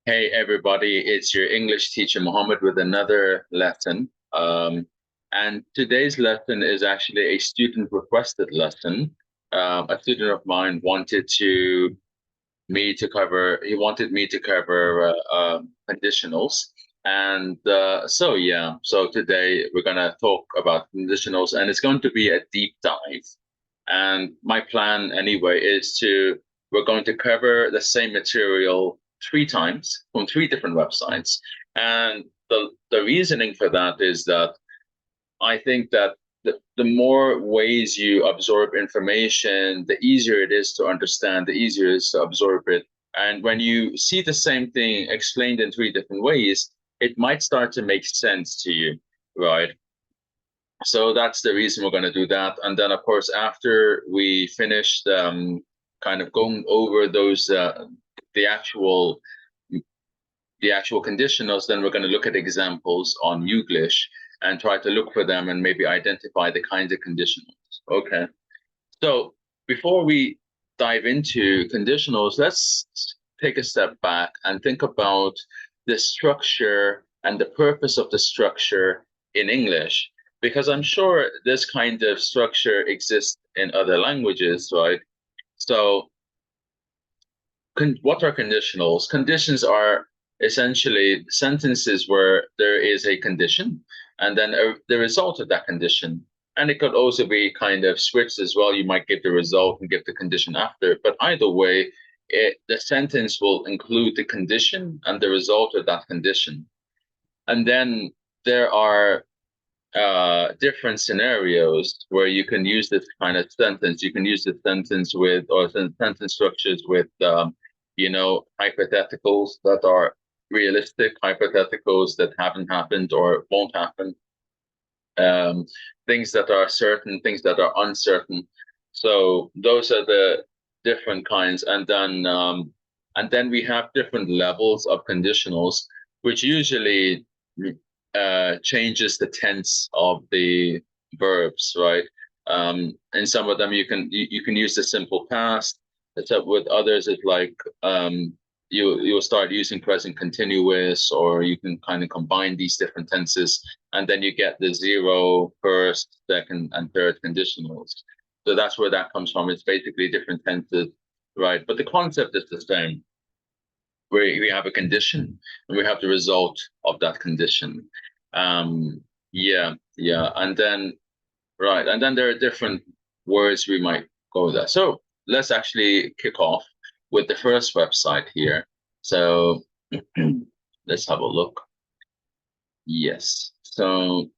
Hey everybody, it's your English teacher Mohammed with another lesson. And today's lesson is actually a student requested lesson. A student of mine he wanted me to cover conditionals. And so today we're going to talk about conditionals and it's going to be a deep dive. And my plan anyway we're going to cover the same material three times from three different websites. And the reasoning for that is that I think that the more ways you absorb information, the easier it is to understand, the easier it is to absorb it. And when you see the same thing explained in three different ways, it might start to make sense to you, right? So that's the reason we're going to do that. And then, of course, after we finished kind of going over those the actual the actual conditionals, then we're going to look at examples on Uglish and try to look for them and maybe identify the kinds of conditionals. Okay. So before we dive into conditionals, let's take a step back and think about the structure and the purpose of the structure in English, because I'm sure this kind of structure exists in other languages, right? So what are conditionals? Conditions are essentially sentences where there is a condition and then the result of that condition. And it could also be kind of switched as well. You might give the result and give the condition after. But either way, the sentence will include the condition and the result of that condition. And then there are different scenarios where you can use this kind of sentence. You can use the sentence with, or sentence structures with, hypotheticals that are realistic, hypotheticals that haven't happened or won't happen, um, things that are certain, things that are uncertain. So those are the different kinds, and then we have different levels of conditionals, which usually changes the tense of the verbs, right? And some of them you can use the simple past. Except with others, it's like you'll start using present continuous, or you can kind of combine these different tenses, and then you get the zero, first, second, and third conditionals. So that's where that comes from. It's basically different tenses, right? But the concept is the same. We have a condition and we have the result of that condition. Yeah, and then right, and then there are different words we might go there. So let's actually kick off with the first website here. So let's have a look. Yes. So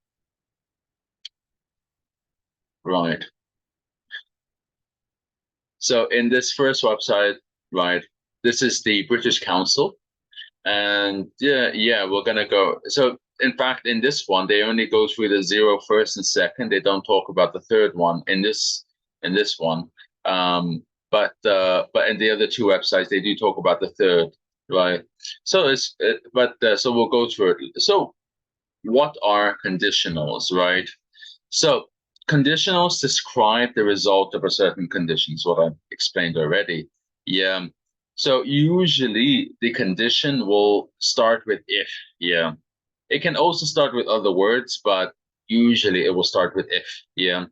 right. So in this first website, right, this is the British Council. And yeah, we're gonna go. So in fact, in this one, they only go through the zero, first, and second. They don't talk about the third one in this one. But in the other two websites, they do talk about the third, right? So we'll go through it. So what are conditionals, right? So conditionals describe the result of a certain condition. Is what I've explained already. Yeah. So usually the condition will start with if. Yeah. It can also start with other words, but usually it will start with if. Yeah.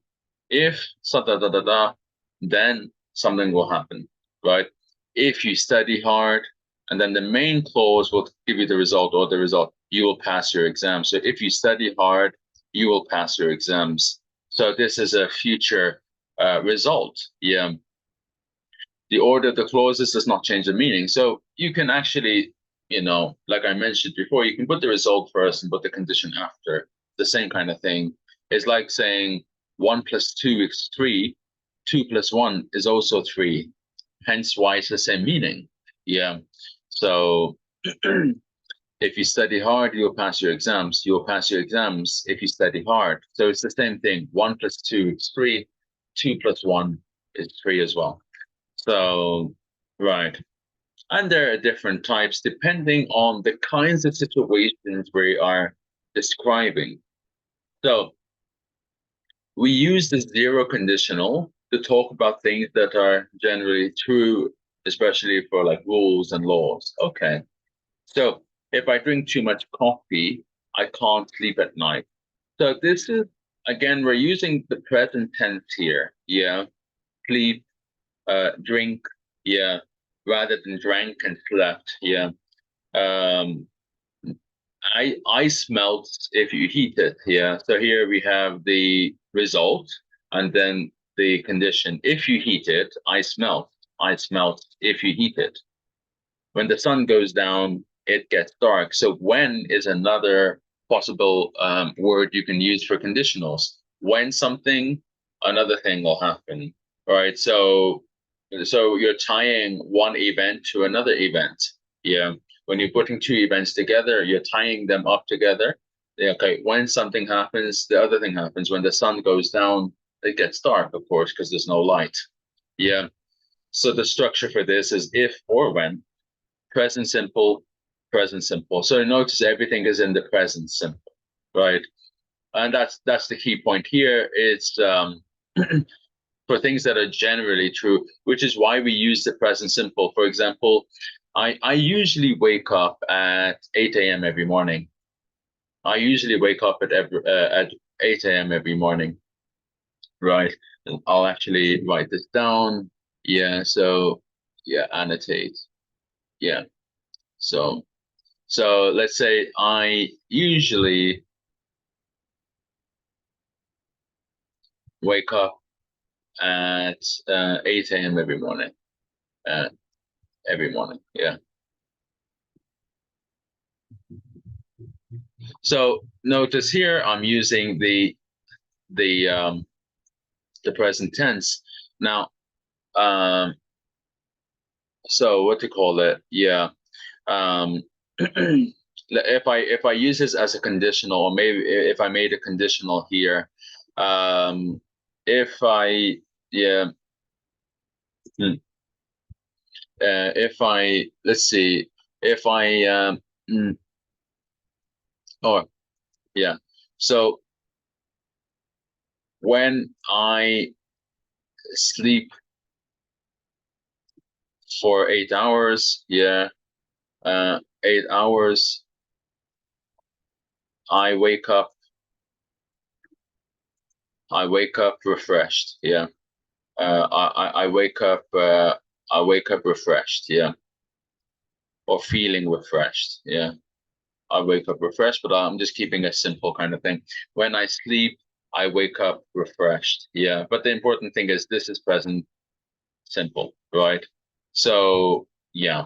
If so da da da da, then something will happen, right? If you study hard, and then the main clause will give you the result, or the result, you will pass your exam. So if you study hard, you will pass your exams. So this is a future result. Yeah. The order of the clauses does not change the meaning. So you can actually, like I mentioned before, you can put the result first and put the condition after. The same kind of thing. It's like saying 1 plus 2 is 3, 2 plus 1 is also 3. Hence why it's the same meaning. Yeah. So if you study hard, you'll pass your exams. You'll pass your exams if you study hard. So it's the same thing. 1 plus 2 is 3. 2 plus 1 is 3 as well. So, right. And there are different types depending on the kinds of situations we are describing. So we use the zero conditional to talk about things that are generally true, especially for like rules and laws. Okay. So if I drink too much coffee, I can't sleep at night. So this is, again, we're using the present tense here. Yeah. Sleep, drink, yeah, rather than drank and slept. Yeah. Um, ice melts if you heat it. Yeah. So here we have the result and then the condition. If you heat it, ice melts. Ice melts if you heat it. When the sun goes down, it gets dark. So when is another possible word you can use for conditionals. When something, another thing will happen. All right. So you're tying one event to another event. Yeah. When you're putting two events together, you're tying them up together. Yeah, okay. When something happens, the other thing happens. When the sun goes down, it gets dark, of course, because there's no light. Yeah. So the structure for this is if or when, present simple, present simple. So notice everything is in the present simple, right? And that's the key point here. It's for things that are generally true, which is why we use the present simple. For example, I usually wake up at 8 a.m. every morning. I usually wake up at 8 a.m. every morning, right? And I'll actually write this down. Yeah, so yeah, annotate. Yeah. So let's say I usually wake up at 8 a.m. every morning. Uh, every morning. Yeah. So notice here I'm using the the present tense. Now, um, so what to call it? Yeah. Um, if I use this as a conditional, or maybe if I made a conditional here, um, if I yeah, if I let's see, if I mm, oh yeah, so when I sleep for 8 hours, yeah, 8 hours, I wake up, I wake up refreshed, yeah. I wake up, I wake up refreshed, yeah, or feeling refreshed, yeah. I wake up refreshed, but I'm just keeping a simple kind of thing. When I sleep, I wake up refreshed, yeah. But the important thing is this is present simple, right? So yeah,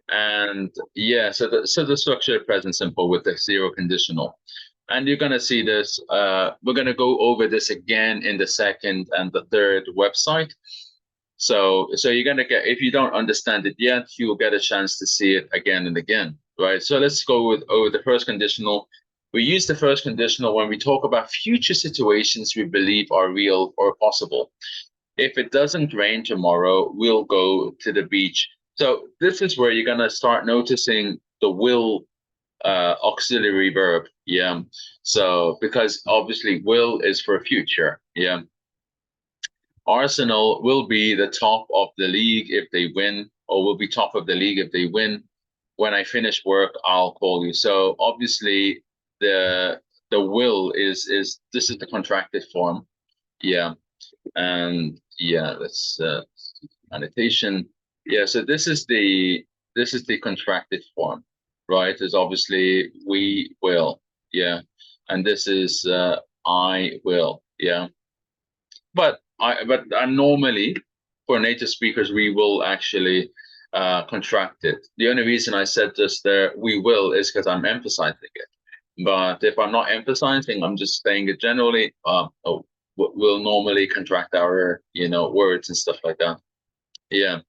and yeah, so the structure is present simple with the zero conditional, and you're gonna see this. We're gonna go over this again in the second and the third website. So you're gonna get, if you don't understand it yet, you'll get a chance to see it again and again, right? So let's go with over the first conditional. We use the first conditional when we talk about future situations we believe are real or possible. If it doesn't rain tomorrow, we'll go to the beach. So this is where you're gonna start noticing the will auxiliary verb. Yeah. So because obviously will is for future. Yeah. Arsenal will be the top of the league if they win, or will be top of the league if they win. When I finish work, I'll call you. So obviously the will is this is the contracted form. Yeah. And yeah, that's annotation. Yeah, so this is the contracted form, right? Is obviously we will, yeah, and this is I will, yeah. But normally for native speakers we will actually contract it. The only reason I said just there we will is because I'm emphasizing it. But if I'm not emphasizing, I'm just saying it generally. Oh, we'll normally contract our, words and stuff like that. Yeah.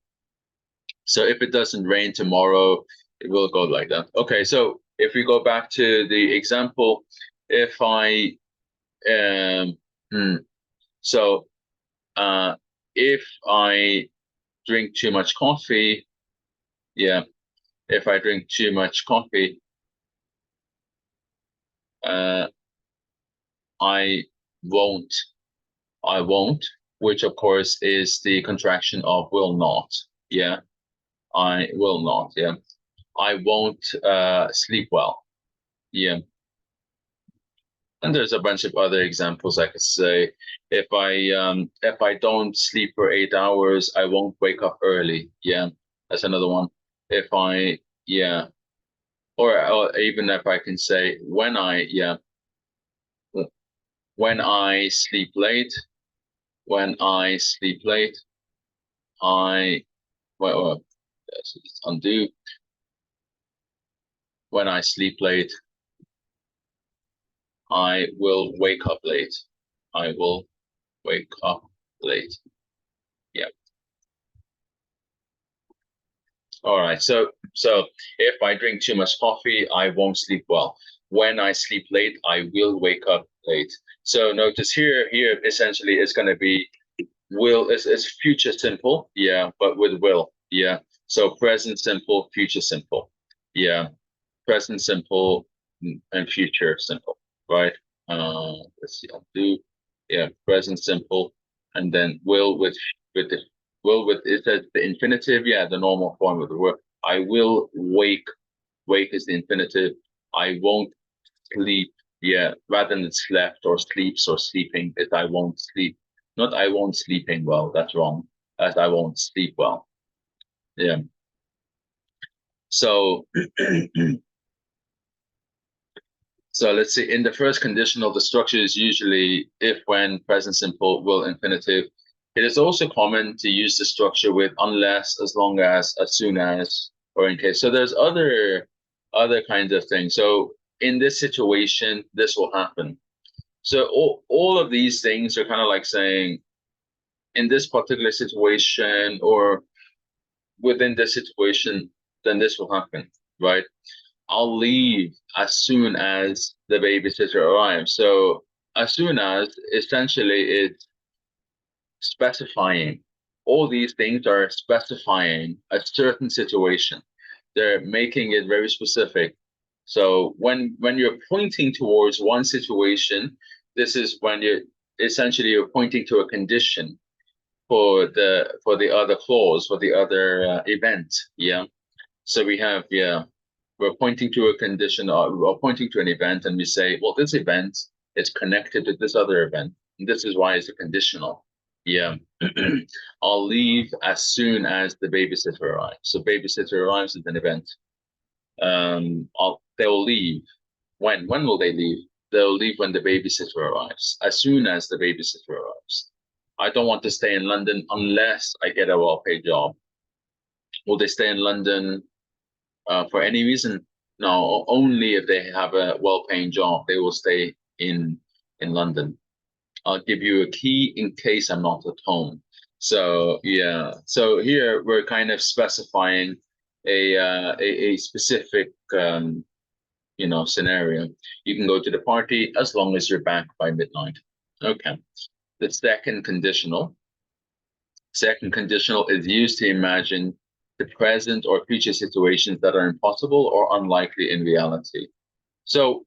So if it doesn't rain tomorrow, it will go like that. Okay. So if we go back to the example, if I um, hmm, so if I drink too much coffee, yeah. If I drink too much coffee, uh, I won't. I won't, which of course is the contraction of will not. Yeah, I will not. Yeah, I won't sleep well. Yeah, and there's a bunch of other examples I could say. If I don't sleep for 8 hours, I won't wake up early. Yeah, that's another one. If I yeah, or even if I can say when I yeah, when I sleep late, when I sleep late, I well, let's undo. When I sleep late, I will wake up late. I will wake up late. Yeah. All right. So if I drink too much coffee, I won't sleep well. When I sleep late, I will wake up late. So notice here essentially it's going to be will is future simple, yeah, but with will, yeah. So present simple, future simple, yeah. Present simple and future simple, right? Let's see, I'll do, yeah, present simple, and then will with the will with is that the infinitive, yeah, the normal form of the word. I will wake, wake is the infinitive. I won't sleep, yeah, rather than slept or sleeps or sleeping, is I won't sleep. Not I won't sleeping well, that's wrong. As I won't sleep well. Yeah. So so let's see. In the first conditional, the structure is usually if, when, present simple, will, infinitive. It is also common to use the structure with unless, as long as soon as, or in case. So there's other kinds of things. So in this situation, this will happen. So all of these things are kind of like saying in this particular situation or within this situation, then this will happen, right? I'll leave as soon as the babysitter arrives. So as soon as essentially it's specifying, all these things are specifying a certain situation. They're making it very specific. So when you're pointing towards one situation, this is when you're pointing to a condition for the other clause, for the other event. Yeah. So we have, yeah, we're pointing to a condition or we're pointing to an event, and we say, well, this event is connected to this other event. And this is why it's a conditional. Yeah. I'll leave as soon as the babysitter arrives. So babysitter arrives is an event. They'll leave. When will they leave? They'll leave when the babysitter arrives, as soon as the babysitter arrives. I don't want to stay in London unless I get a well-paid job. Will they stay in London for any reason? No, only if they have a well-paying job, they will stay in London. I'll give you a key in case I'm not at home. So yeah, so here we're kind of specifying a specific scenario. You can go to the party as long as you're back by midnight. Okay. The second conditional is used to imagine the present or future situations that are impossible or unlikely in reality. So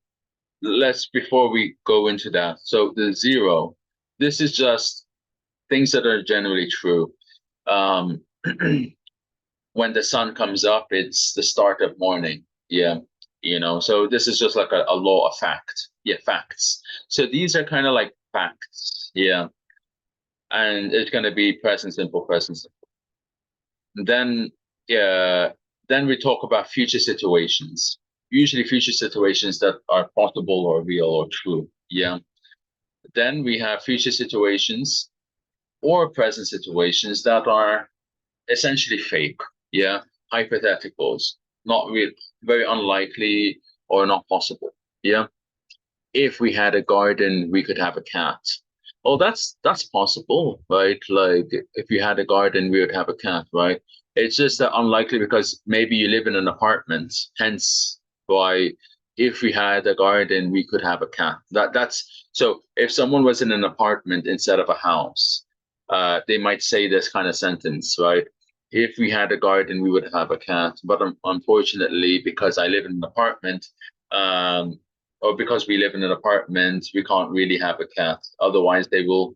before we go into that, so the zero, this is just things that are generally true. Um, when the sun comes up, it's the start of morning. Yeah. So this is just like a law of fact. Yeah, facts. So these are kind of like facts. Yeah. And it's going to be present simple, present simple. Then, yeah, then we talk about future situations, usually future situations that are possible or real or true. Yeah. Then we have future situations or present situations that are essentially fake. Yeah. Hypotheticals, not real, very unlikely or not possible. Yeah. If we had a garden, we could have a cat. Oh, that's possible, right? Like if you had a garden, we would have a cat, right? It's just that unlikely because maybe you live in an apartment, hence why if we had a garden, we could have a cat. That's so if someone was in an apartment instead of a house, they might say this kind of sentence, right? If we had a garden, we would have a cat. But unfortunately, because I live in an apartment, um, or because we live in an apartment, we can't really have a cat. Otherwise, they will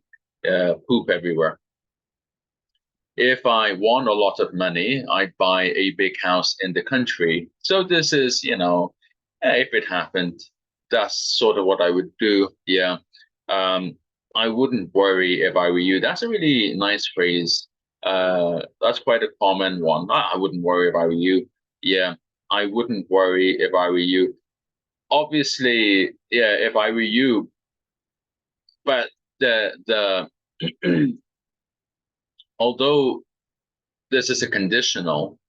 poop everywhere. If I won a lot of money, I'd buy a big house in the country. So this is, if it happened, that's sort of what I would do. Yeah. Um, I wouldn't worry if I were you. That's a really nice phrase. That's quite a common one. I wouldn't worry if I were you. Yeah. I wouldn't worry if I were you. Obviously, yeah, if I were you, but the although this is a conditional.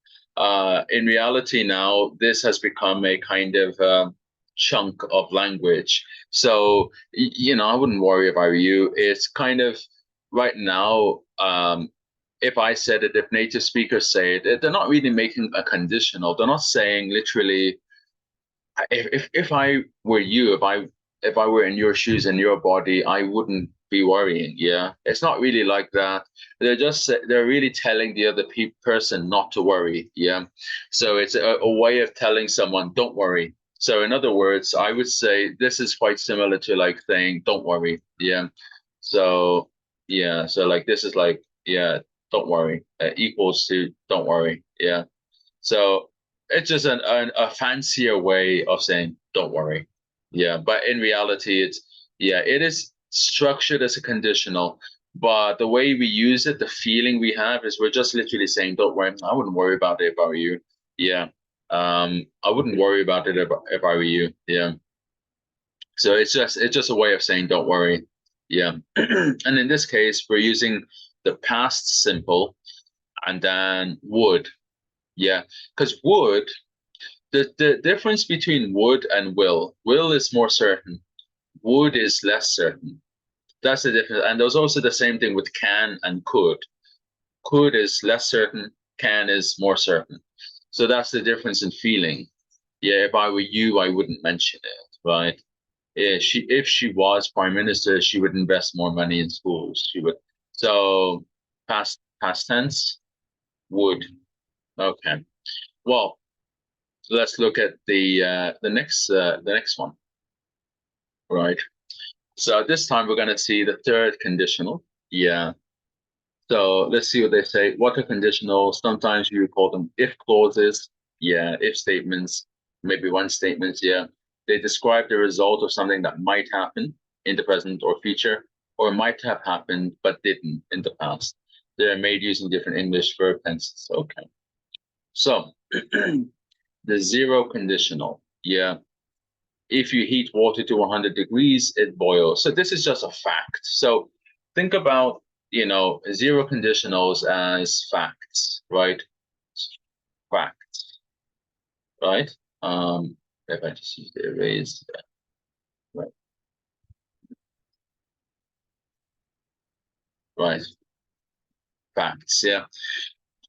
In reality, now this has become a kind of chunk of language. So, I wouldn't worry if I were you. It's kind of right now. If I said it, if native speakers say it, they're not really making a conditional. They're not saying literally if I were you, if I were in your shoes and your body, I wouldn't be worrying. Yeah, it's not really like that. They're really telling the other person not to worry. Yeah, so it's a way of telling someone don't worry. So in other words, I would say this is quite similar to like saying don't worry. Yeah, so yeah, so like this is like yeah, don't worry equals to don't worry. Yeah. So it's just a fancier way of saying, don't worry. Yeah. But in reality, yeah, it is structured as a conditional. But the way we use it, the feeling we have is we're just literally saying, don't worry. I wouldn't worry about it if I were you. Yeah. I wouldn't worry about it if I were you. Yeah. So it's just a way of saying, don't worry. Yeah. And in this case, we're using the past simple and then would. Yeah, because would the difference between would and will is more certain. Would is less certain. That's the difference. And there's also the same thing with can and could. Could is less certain, can is more certain. So that's the difference in feeling. Yeah, if I were you, I wouldn't mention it, right? Yeah, if she was prime minister, she would invest more money in schools. She would. So past tense, would. Okay. Well, so let's look at the next one, right? So this time we're going to see the third conditional. Yeah. So let's see what they say. What are conditionals? Sometimes you call them if clauses. Yeah, if statements, maybe one statements. Yeah. They describe the result of something that might happen in the present or future, or might have happened but didn't in the past. They're made using different English verb tenses. Okay. So the zero conditional. Yeah. If you heat water to 100 degrees, it boils. So this is just a fact. So think about, zero conditionals as facts, right? Facts, right? If I just use the erase, right, right, facts, yeah.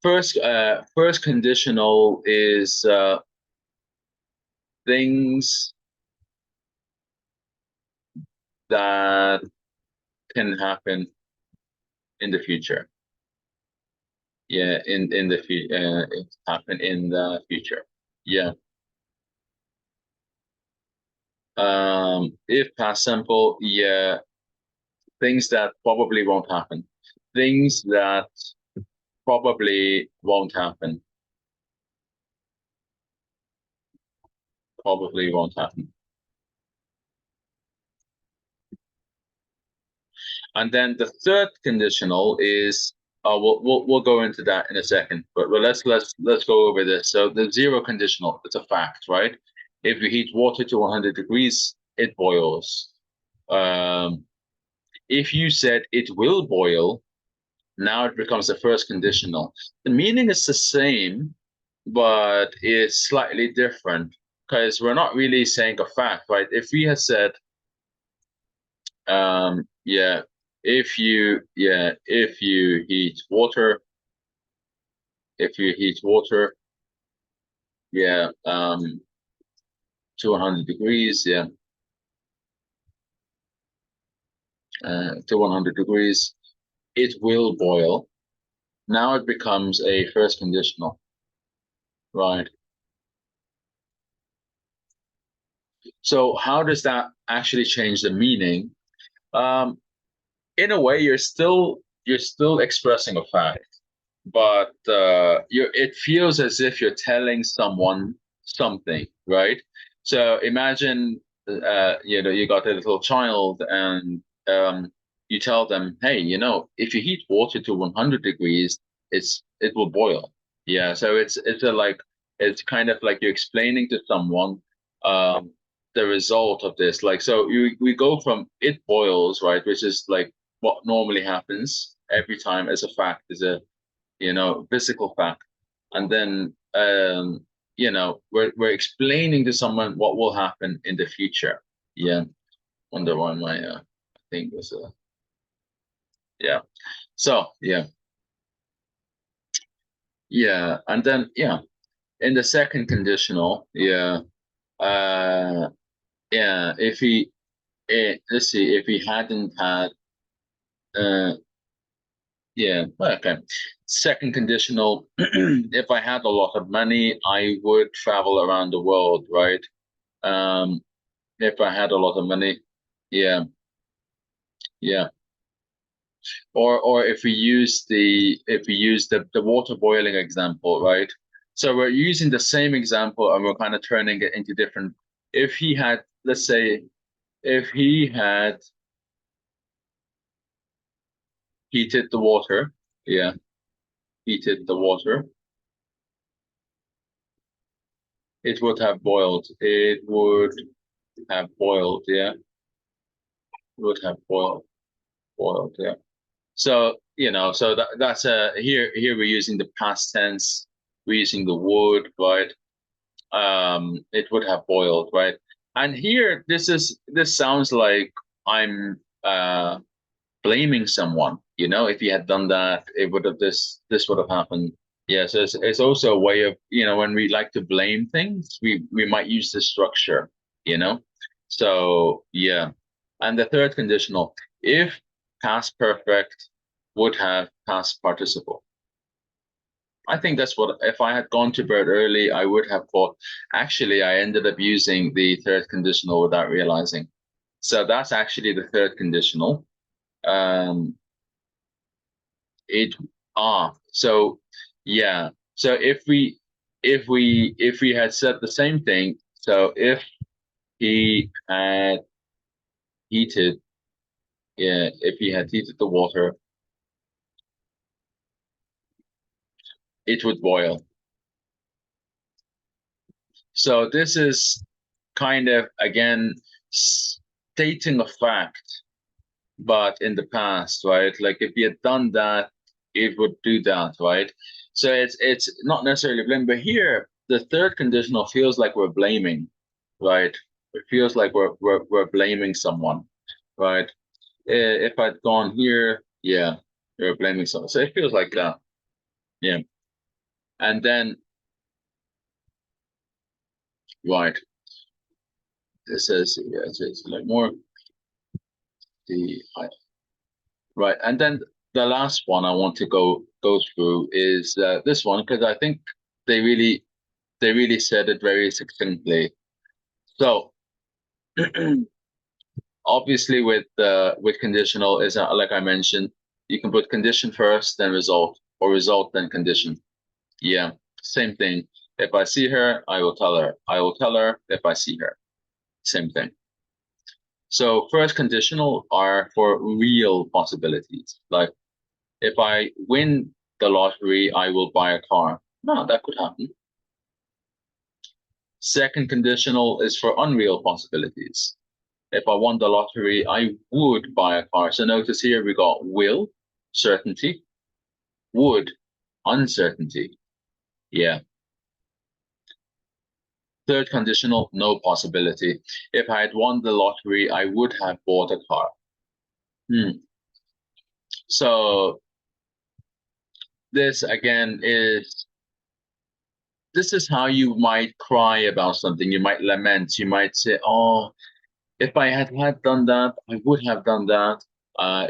First conditional is things that can happen in the future. Yeah, in the future, it happen in the future. Yeah. If past simple, yeah, things that probably won't happen. Things that probably won't happen. Probably won't happen. And then the third conditional is we'll go into that in a second, but let's go over this. So the zero conditional, it's a fact, right? If you heat water to 100 degrees, it boils. Um, if you said it will boil, now it becomes the first conditional. The meaning is the same, but it's slightly different because we're not really saying a fact, right? If we had said, yeah, if you heat water, if you heat water, yeah, to 100 degrees, yeah, to 100 degrees, it will boil. Now it becomes a first conditional, right? So how does that actually change the meaning? Um, in a way, you're still expressing a fact. but it feels as if you're telling someone something, right? So imagine, you got a little child, and you tell them, hey, if you heat water to 100 degrees, it will boil. Yeah, so it's kind of like you're explaining to someone um, the result of this. Like, so we go from it boils, right, which is like what normally happens every time as a fact, is a physical fact, and then we're explaining to someone what will happen in the future. Yeah, wonder why my thing was yeah. So and then in the second conditional, uh, if he let's see, if he hadn't had uh okay. Second conditional, if I had a lot of money, I would travel around the world, right? Um, if I had a lot of money, yeah, yeah. Or if we use the water boiling example, right? So we're using the same example and we're kind of turning it into different. If he had, let's say, if he had heated the water, yeah, heated the water, it would have boiled. It would have boiled, yeah, would have boiled, yeah. So, so that's here we're using the past tense, we're using the would, right? It would have boiled, right? And here this sounds like I'm blaming someone. If you had done that, it would have this would have happened. Yeah, so it's also a way of, when we like to blame things, we might use this structure, you know. So yeah. And the third conditional, if past perfect would have past participle. I think that's what, if I had gone to bed early, I would have thought. Actually, I ended up using the third conditional without realizing. So that's actually the third conditional. Um, it so yeah. So if we had said the same thing, so if he had heated, yeah, if he had heated the water, it would boil. So this is kind of again stating a fact, but in the past, right? Like if he had done that, it would do that, right? So it's not necessarily blame, but here the third conditional feels like we're blaming, right? It feels like we're blaming someone, right? If I'd gone here, yeah, you're blaming someone. So it feels like that, yeah. And then right, this says yeah, it's like more the right, and then the last one I want to go through is this one because I think they really they really said it very succinctly. So obviously with conditional is like I mentioned, you can put condition first, then result, or result then condition. Yeah, same thing. If I see her, I will tell her. I will tell her if I see her. Same thing. So first conditional are for real possibilities. Like if I win the lottery, I will buy a car. No, that could happen. Second conditional is for unreal possibilities. If I won the lottery, I would buy a car. So notice here we got will, certainty, would, uncertainty. Yeah. Third conditional, no possibility. If I had won the lottery, I would have bought a car. Hmm. So this again is this is how you might cry about something. You might lament. You might say, "Oh, if I had done that, I would have done that."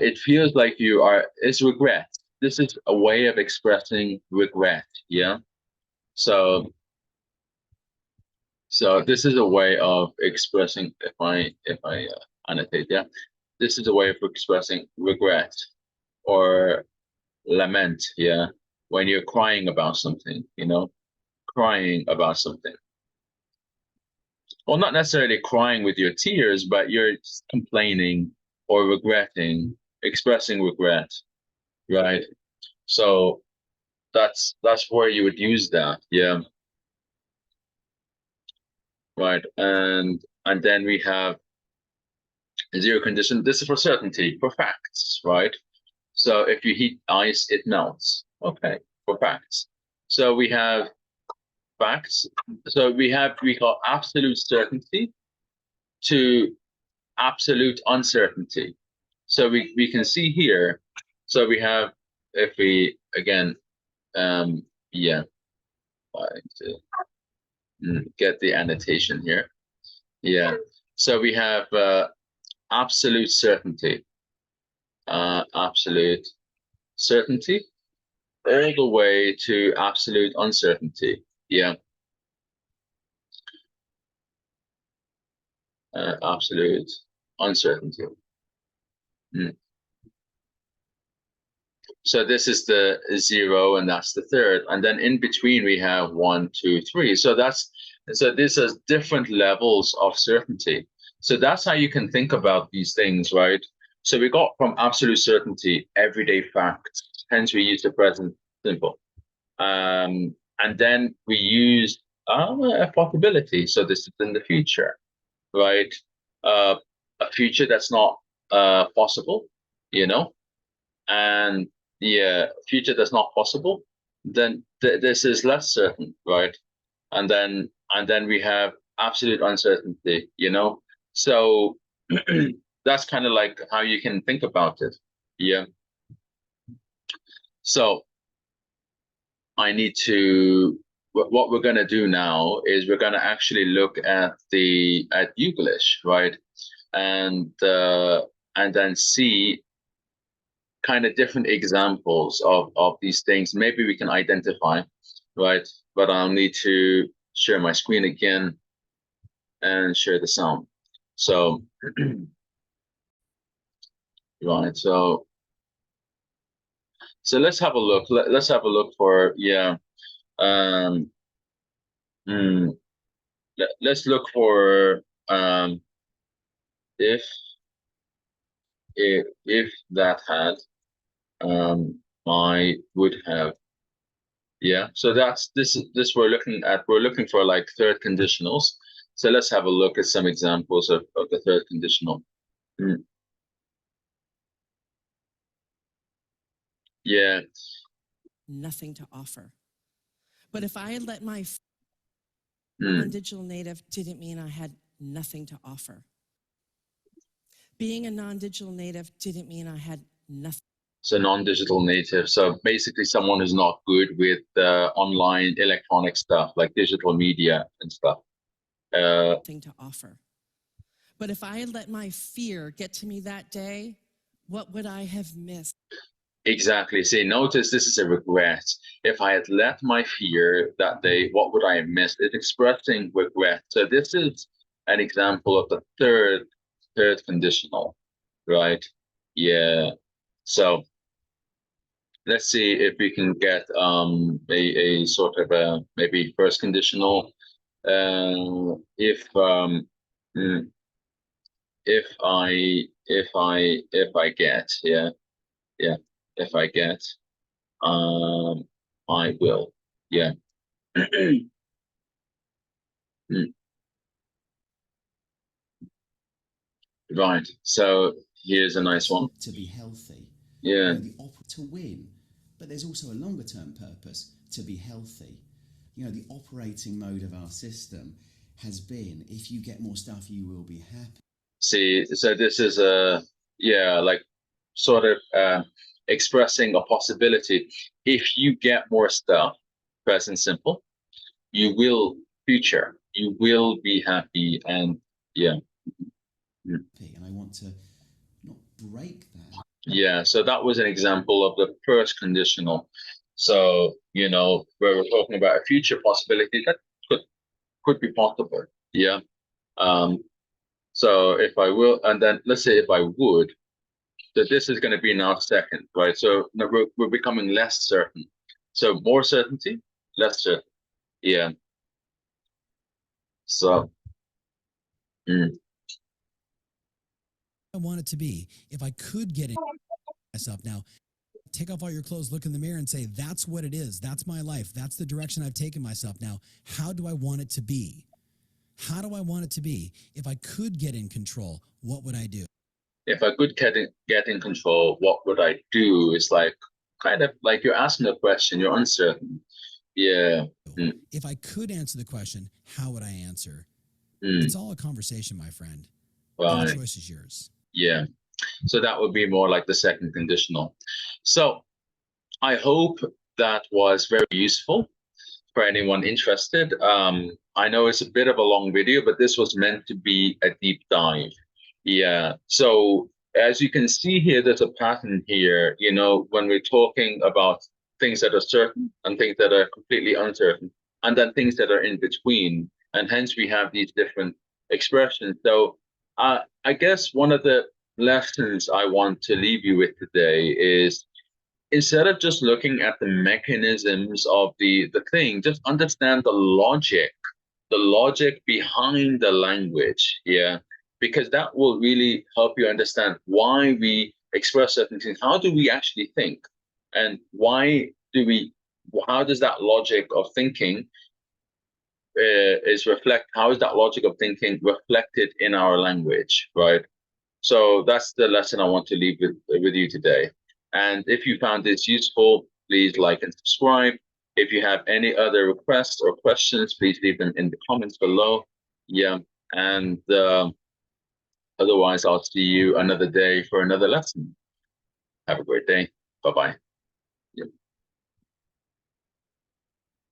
It feels like it's regret. This is a way of expressing regret. Yeah. So, so this is a way of expressing, if I annotate, yeah, this is a way of expressing regret or lament. Yeah. when you're crying about something, crying about something. Well, not necessarily crying with your tears, but you're just complaining or regretting, expressing regret, right? So that's where you would use that, yeah, right. And then we have zero condition. This is for certainty, for facts, right? So if you heat ice, it melts. Okay, for facts. So we have facts. So we got absolute certainty to absolute uncertainty. So we can see here. So we have, if we again, yeah, get the annotation here. Yeah. So we have absolute certainty, absolute certainty, all the way to absolute uncertainty. Yeah. Absolute uncertainty. Mm. So this is the zero, and that's the third, and then in between we have 1, 2, 3. So this is different levels of certainty. So that's how you can think about these things, right? So we got from absolute certainty, everyday facts. Hence, we use the present simple, and then we use a possibility. So this is in the future, right? Uh, a future that's not possible, you know, and the future that's not possible, then this is less certain, right? And then we have absolute uncertainty, So that's kind of like how you can think about it. Yeah. So I need to. What we're going to do now is we're going to actually look at English, right? And then see kind of different examples of these things. Maybe we can identify, right? But I'll need to share my screen again and share the sound. So, right. So let's have a look. Let's have a look for, yeah. Um, mm, let's look for if if that had I would have. Yeah, so this we're looking for like third conditionals. So let's have a look at some examples of the third conditional. Mm, yeah. Nothing to offer. But if I had let my Mm. non-digital native didn't mean I had nothing to offer. Being a non-digital native didn't mean I had nothing. So non-digital native. So basically someone who's not good with online electronic stuff like digital media and stuff. Thing to offer. But if I had let my fear get to me that day, what would I have missed? Exactly. See, notice this is a regret. If I had let my fear that day, what would I have missed? It's expressing regret. So this is an example of the third conditional, right? Yeah. So let's see if we can get a sort of a maybe first conditional. If mm, if I get, yeah, if I get, I will, yeah. Mm, right. So here's a nice one. To be healthy. Yeah. To win, but there's also a longer term purpose to be healthy. The operating mode of our system has been, if you get more stuff, you will be happy. See, so this is like sort of expressing a possibility. If you get more stuff, present simple, you will future, you will be happy, and yeah. And I want to not break that. Yeah, so that was an example of the first conditional. So, where we're talking about a future possibility that could be possible. Yeah. So if I will, and then let's say if I would, that this is going to be now second, right? So we're becoming less certain. So more certainty, less certainty. Yeah. So, mm, I want it to be. If I could get in myself now, take off all your clothes, look in the mirror and say, that's what it is. That's my life. That's the direction I've taken myself. Now, how do I want it to be? How do I want it to be? If I could get in control, what would I do? if I could get in control, what would I do? It's like kind of like you're asking a question, you're uncertain. Yeah. Mm, If I could answer the question, how would I answer? mm, It's all a conversation, my friend. right. The choice is yours. Yeah. So that would be more like the second conditional. So I hope that was very useful for anyone interested. I know it's a bit of a long video, but this was meant to be a deep dive. Yeah. So as you can see here, there's a pattern here, you know, when we're talking about things that are certain and things that are completely uncertain, and then things that are in between. And hence we have these different expressions. So I guess one of the lessons I want to leave you with today is instead of just looking at the mechanisms of the thing, just understand the logic behind the language. Yeah, because that will really help you understand why we express certain things. How do we actually think, and why do we? How does that logic of thinking is reflect? How is that logic of thinking reflected in our language? Right. So that's the lesson I want to leave with you today. And if you found this useful, please like and subscribe. If you have any other requests or questions, please leave them in the comments below. Yeah. And otherwise, I'll see you another day for another lesson. Have a great day. Bye bye.